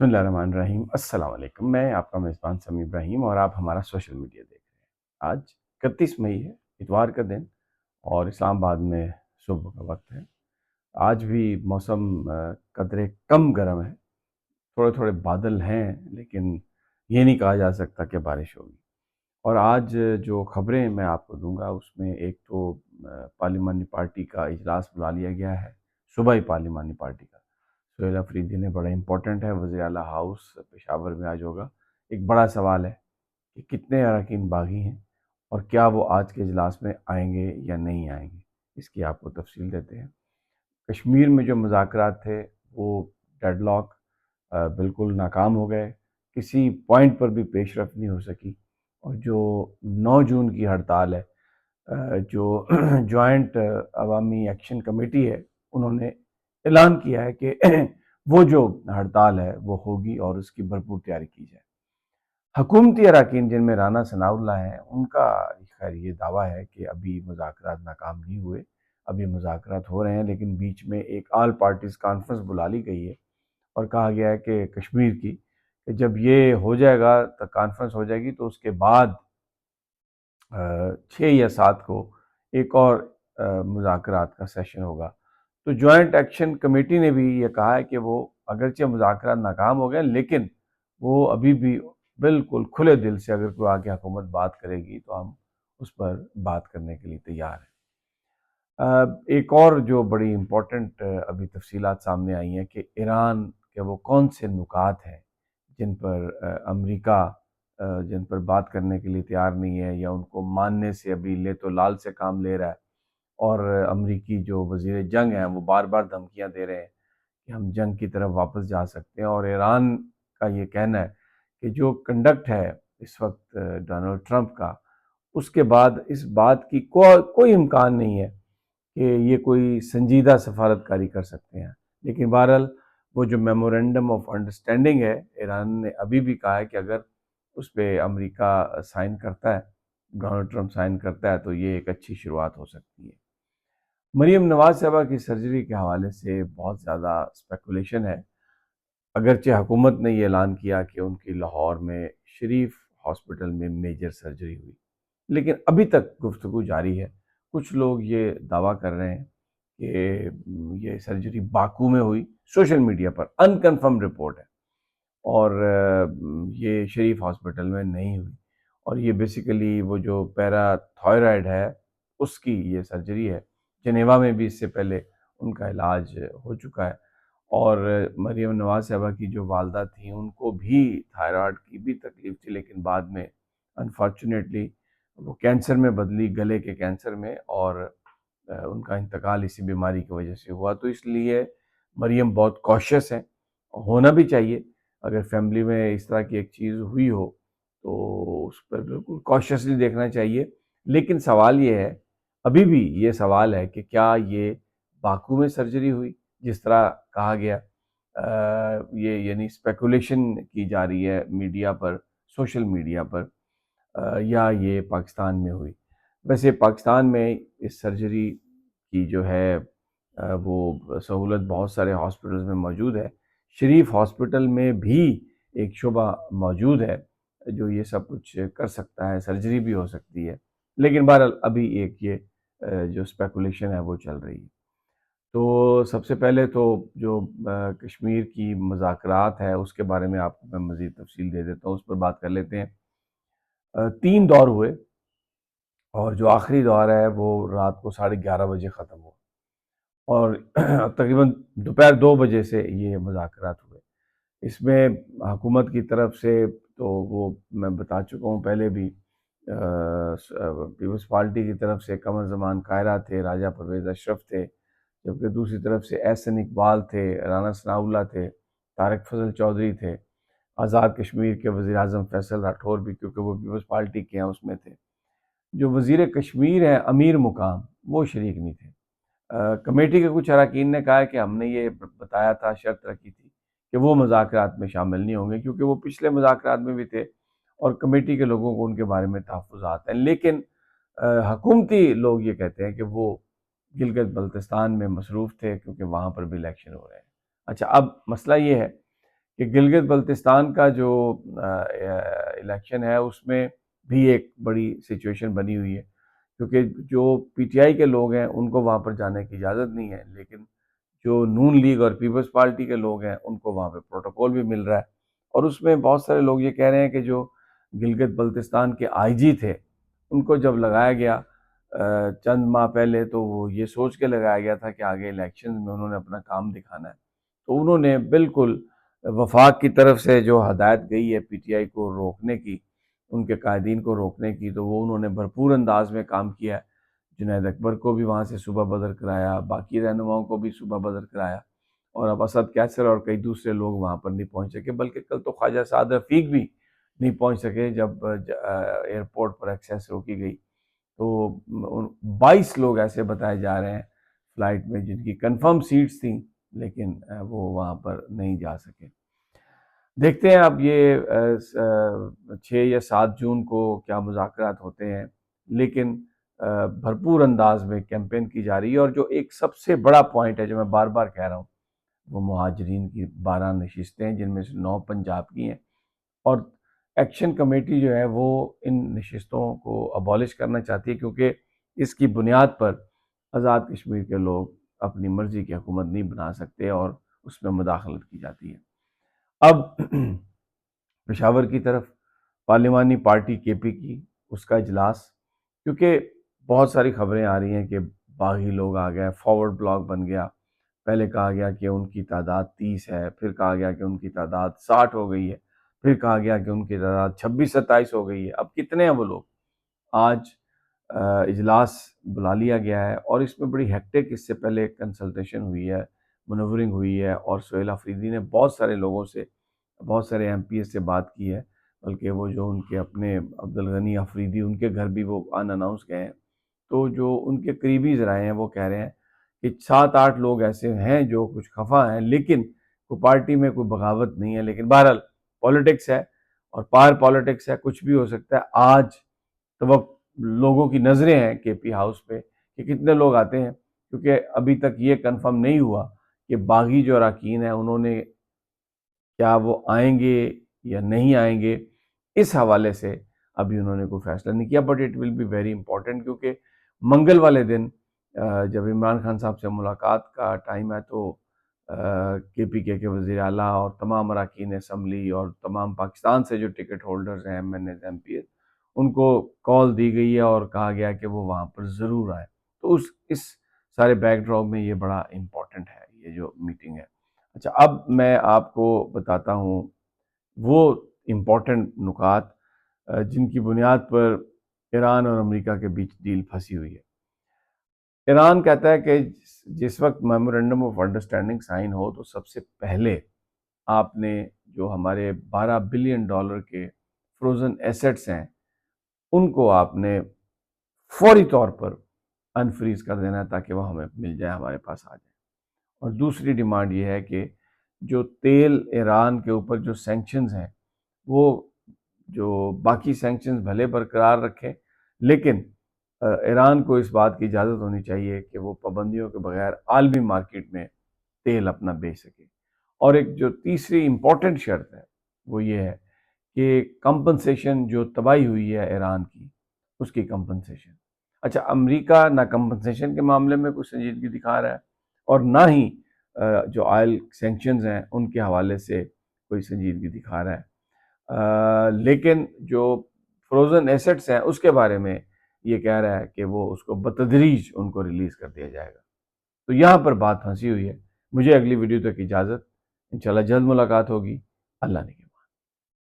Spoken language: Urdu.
بسم اللہ الرحمن الرحیم۔ السلام علیکم، میں آپ کا میزبان سمیع ابراہیم اور آپ ہمارا سوشل میڈیا دیکھ رہے ہیں۔ آج 31 مئی ہے، اتوار کا دن، اور اسلام آباد میں صبح کا وقت ہے۔ آج بھی موسم قدرے کم گرم ہے، تھوڑے تھوڑے بادل ہیں، لیکن یہ نہیں کہا جا سکتا کہ بارش ہوگی۔ اور آج جو خبریں میں آپ کو دوں گا اس میں ایک تو پارلیمانی پارٹی کا اجلاس بلا لیا گیا ہے، صوبائی پارلیمانی پارٹی کا۔ سہیل افریدی نے، بڑا امپورٹنٹ ہے، وزیر اعلیٰ ہاؤس پشاور میں آج ہوگا۔ ایک بڑا سوال ہے کہ کتنے اراکین باغی ہیں اور کیا وہ آج کے اجلاس میں آئیں گے یا نہیں آئیں گے، اس کی آپ کو تفصیل دیتے ہیں۔ کشمیر میں جو مذاکرات تھے وہ ڈیڈ لاک بالکل ناکام ہو گئے، کسی پوائنٹ پر بھی پیش رفت نہیں ہو سکی۔ اور جو 9 جون کی ہڑتال ہے، جو جوائنٹ عوامی ایکشن کمیٹی ہے، انہوں نے اعلان کیا ہے کہ وہ جو ہڑتال ہے وہ ہوگی اور اس کی بھرپور تیاری کی جائے۔ حکومتی اراکین جن میں رانا ثناء اللہ ہیں، ان کا خیر یہ دعویٰ ہے کہ ابھی مذاکرات ناکام نہیں ہوئے، ابھی مذاکرات ہو رہے ہیں، لیکن بیچ میں ایک آل پارٹیز کانفرنس بلا لی گئی ہے اور کہا گیا ہے کہ کشمیر کی، کہ جب یہ ہو جائے گا تو کانفرنس ہو جائے گی تو اس کے بعد 6 یا 7 کو ایک اور مذاکرات کا سیشن ہوگا۔ تو جوائنٹ ایکشن کمیٹی نے بھی یہ کہا ہے کہ وہ اگرچہ مذاکرات ناکام ہو گئے، لیکن وہ ابھی بھی بالکل کھلے دل سے اگر کوئی آگے حکومت بات کرے گی تو ہم اس پر بات کرنے کے لیے تیار ہیں۔ ایک اور جو بڑی امپورٹنٹ ابھی تفصیلات سامنے آئی ہیں کہ ایران کے وہ کون سے نکات ہیں جن پر امریکہ جن پر بات کرنے کے لیے تیار نہیں ہے، یا ان کو ماننے سے ابھی لے تو لال سے کام لے رہا ہے۔ اور امریکی جو وزیر جنگ ہیں وہ بار بار دھمکیاں دے رہے ہیں کہ ہم جنگ کی طرف واپس جا سکتے ہیں۔ اور ایران کا یہ کہنا ہے کہ جو کنڈکٹ ہے اس وقت ڈونلڈ ٹرمپ کا، اس کے بعد اس بات کی کوئی امکان نہیں ہے کہ یہ کوئی سنجیدہ سفارتکاری کر سکتے ہیں۔ لیکن بہرحال وہ جو میمورنڈم آف انڈرسٹینڈنگ ہے، ایران نے ابھی بھی کہا ہے کہ اگر اس پہ امریکہ سائن کرتا ہے، ڈونلڈ ٹرمپ سائن کرتا ہے، تو یہ ایک اچھی شروعات ہو سکتی ہے۔ مریم نواز صاحبہ کی سرجری کے حوالے سے بہت زیادہ اسپیکولیشن ہے۔ اگرچہ حکومت نے یہ اعلان کیا کہ ان کی لاہور میں شریف ہاسپٹل میں میجر سرجری ہوئی، لیکن ابھی تک گفتگو جاری ہے۔ کچھ لوگ یہ دعویٰ کر رہے ہیں کہ یہ سرجری باکو میں ہوئی، سوشل میڈیا پر انکنفرم رپورٹ ہے، اور یہ شریف ہاسپٹل میں نہیں ہوئی۔ اور یہ بیسیکلی وہ جو پیرا تھائرائڈ ہے اس کی یہ سرجری ہے۔ جنیوا میں بھی اس سے پہلے ان کا علاج ہو چکا ہے۔ اور مریم نواز صاحبہ کی جو والدہ تھیں ان کو بھی تھائرائڈ کی بھی تکلیف تھی، لیکن بعد میں انفارچونیٹلی وہ کینسر میں بدلی، گلے کے کینسر میں، اور ان کا انتقال اسی بیماری کی وجہ سے ہوا۔ تو اس لیے مریم بہت کوشش ہیں، ہونا بھی چاہیے۔ اگر فیملی میں اس طرح کی ایک چیز ہوئی ہو تو اس پر بالکل کوششلی دیکھنا چاہیے۔ لیکن سوال یہ ہے، ابھی بھی یہ سوال ہے کہ کیا یہ باکو میں سرجری ہوئی جس طرح کہا گیا، یہ یعنی اسپیکولیشن کی جا رہی ہے میڈیا پر، سوشل میڈیا پر، یا یہ پاکستان میں ہوئی۔ ویسے پاکستان میں اس سرجری کی جو ہے وہ سہولت بہت سارے ہاسپٹلز میں موجود ہے۔ شریف ہاسپٹل میں بھی ایک شعبہ موجود ہے جو یہ سب کچھ کر سکتا ہے، سرجری بھی ہو سکتی ہے، لیکن بہرحال ابھی ایک یہ جو اسپیکولیشن ہے وہ چل رہی ہے۔ تو سب سے پہلے تو جو کشمیر کی مذاکرات ہے اس کے بارے میں آپ کو میں مزید تفصیل دے دیتا ہوں، اس پر بات کر لیتے ہیں۔ 3 دور ہوئے، اور جو آخری دور ہے وہ رات کو 11:30 بجے ختم ہوا، اور تقریباً دوپہر 2 بجے سے یہ مذاکرات ہوئے۔ اس میں حکومت کی طرف سے تو وہ میں بتا چکا ہوں پہلے بھی، پیپلز پارٹی کی طرف سے قمر زمان قاہرہ تھے، راجہ پرویز اشرف تھے، جبکہ دوسری طرف سے احسن اقبال تھے، رانا ثناء اللہ تھے، طارق فضل چودھری تھے، آزاد کشمیر کے وزیر اعظم فیصل راٹھور بھی، کیونکہ وہ پیپلز پارٹی کے ہیں، اس میں تھے۔ جو وزیر کشمیر ہیں امیر مقام، وہ شریک نہیں تھے۔ کمیٹی کے کچھ اراکین نے کہا ہے کہ ہم نے یہ بتایا تھا، شرط رکھی تھی کہ وہ مذاکرات میں شامل نہیں ہوں گے، کیونکہ وہ پچھلے مذاکرات میں بھی تھے اور کمیٹی کے لوگوں کو ان کے بارے میں تحفظات ہیں۔ لیکن حکومتی لوگ یہ کہتے ہیں کہ وہ گلگت بلتستان میں مصروف تھے کیونکہ وہاں پر بھی الیکشن ہو رہے ہیں۔ اچھا، اب مسئلہ یہ ہے کہ گلگت بلتستان کا جو الیکشن ہے اس میں بھی ایک بڑی سچویشن بنی ہوئی ہے، کیونکہ جو پی ٹی آئی کے لوگ ہیں ان کو وہاں پر جانے کی اجازت نہیں ہے، لیکن جو نون لیگ اور پیپلز پارٹی کے لوگ ہیں ان کو وہاں پہ پروٹوکول بھی مل رہا ہے۔ اور اس میں بہت سارے لوگ یہ کہہ رہے ہیں کہ جو گلگت بلتستان کے آئی جی تھے ان کو جب لگایا گیا چند ماہ پہلے، تو وہ یہ سوچ کے لگایا گیا تھا کہ آگے الیکشن میں انہوں نے اپنا کام دکھانا ہے، تو انہوں نے بالکل وفاق کی طرف سے جو ہدایت گئی ہے پی ٹی آئی کو روکنے کی، ان کے قائدین کو روکنے کی، تو وہ انہوں نے بھرپور انداز میں کام کیا ہے۔ جنید اکبر کو بھی وہاں سے صوبہ بدر کرایا، باقی رہنماؤں کو بھی صوبہ بدر کرایا، اور اب اسد کیسر اور کئی دوسرے لوگ وہاں پر نہیں پہنچ سکے، بلکہ کل تو خواجہ سعد رفیق بھی نہیں پہنچ سکے جب ایئرپورٹ پر ایکسیس روکی گئی۔ تو 22 لوگ ایسے بتائے جا رہے ہیں فلائٹ میں جن کی کنفرم سیٹس تھیں، لیکن وہ وہاں پر نہیں جا سکے۔ دیکھتے ہیں اب یہ 6 یا 7 جون کو کیا مذاکرات ہوتے ہیں، لیکن بھرپور انداز میں کیمپین کی جا رہی ہے۔ اور جو ایک سب سے بڑا پوائنٹ ہے جو میں بار بار کہہ رہا ہوں، وہ مہاجرین کی 12 نشستیں ہیں، جن میں سے 9 پنجاب کی ہیں، اور ایکشن کمیٹی جو ہے وہ ان نشستوں کو ابالش کرنا چاہتی ہے، کیونکہ اس کی بنیاد پر آزاد کشمیر کے لوگ اپنی مرضی کی حکومت نہیں بنا سکتے اور اس میں مداخلت کی جاتی ہے۔ اب پشاور کی طرف پارلیمانی پارٹی کے پی کی اس کا اجلاس، کیونکہ بہت ساری خبریں آ رہی ہیں کہ باغی لوگ آ گئے، فارورڈ بلاک بن گیا، پہلے کہا گیا کہ ان کی تعداد 30 ہے، پھر کہا گیا کہ ان کی تعداد 60 ہو گئی ہے، پھر کہا گیا کہ ان کی تعداد 26-27 ہو گئی ہے۔ اب کتنے ہیں وہ لوگ؟ آج اجلاس بلا لیا گیا ہے، اور اس میں بڑی ہیکٹک، اس سے پہلے کنسلٹیشن ہوئی ہے، منورنگ ہوئی ہے، اور سہیل آفریدی نے بہت سارے لوگوں سے، بہت سارے ایم پی ایس سے بات کی ہے، بلکہ وہ جو ان کے اپنے عبدالغنی آفریدی، ان کے گھر بھی وہ ان اناؤنس گئے ہیں۔ تو جو ان کے قریبی ذرائع ہیں وہ کہہ رہے ہیں کہ 7-8 لوگ ایسے ہیں جو کچھ خفا ہیں، لیکن کوئی پارٹی میں کوئی بغاوت نہیں ہے، لیکن بہرحال پولیٹکس ہے اور پار پولیٹکس ہے، کچھ بھی ہو سکتا ہے۔ آج تو لوگوں کی نظریں ہیں کے پی ہاؤس پہ کہ کتنے لوگ آتے ہیں، کیونکہ ابھی تک یہ کنفرم نہیں ہوا کہ باغی جو اراکین ہیں انہوں نے کیا وہ آئیں گے یا نہیں آئیں گے، اس حوالے سے ابھی انہوں نے کوئی فیصلہ نہیں کیا، but it will be very important, کیونکہ منگل والے دن جب عمران خان صاحب سے ملاقات کا ٹائم ہے، تو کے پی کے وزیر اعلیٰ اور تمام اراکین اسمبلی اور تمام پاکستان سے جو ٹکٹ ہولڈرز ہیں، M N As, M P As, ان کو کال دی گئی ہے اور کہا گیا کہ وہ وہاں پر ضرور آئیں۔ تو اس سارے بیک ڈراپ میں یہ بڑا امپورٹنٹ ہے، یہ جو میٹنگ ہے۔ اچھا، اب میں آپ کو بتاتا ہوں وہ امپورٹنٹ نکات جن کی بنیاد پر ایران اور امریکہ کے بیچ ڈیل پھنسی ہوئی ہے۔ ایران کہتا ہے کہ جس وقت میمورنڈم آف انڈرسٹینڈنگ سائن ہو تو سب سے پہلے آپ نے جو ہمارے $12 بلین کے فروزن ایسٹس ہیں ان کو آپ نے فوری طور پر انفریز کر دینا ہے تاکہ وہ ہمیں مل جائے، ہمارے پاس آ جائے۔ اور دوسری ڈیمانڈ یہ ہے کہ جو تیل ایران کے اوپر جو سینکشنز ہیں وہ جو باقی سینکشنز بھلے برقرار رکھیں، لیکن ایران کو اس بات کی اجازت ہونی چاہیے کہ وہ پابندیوں کے بغیر عالمی مارکیٹ میں تیل اپنا بیچ سکے۔ اور ایک جو تیسری امپورٹنٹ شرط ہے وہ یہ ہے کہ کمپنسیشن جو تباہی ہوئی ہے ایران کی، اس کی کمپنسیشن۔ اچھا، امریکہ نہ کمپنسیشن کے معاملے میں کوئی سنجیدگی دکھا رہا ہے، اور نہ ہی جو آئل سینکشنز ہیں ان کے حوالے سے کوئی سنجیدگی دکھا رہا ہے، لیکن جو فروزن ایسٹس ہیں اس کے بارے میں یہ کہہ رہا ہے کہ وہ اس کو بتدریج ان کو ریلیز کر دیا جائے گا۔ تو یہاں پر بات پھنسی ہوئی ہے۔ مجھے اگلی ویڈیو تک اجازت، انشاءاللہ جلد ملاقات ہوگی۔ اللہ نے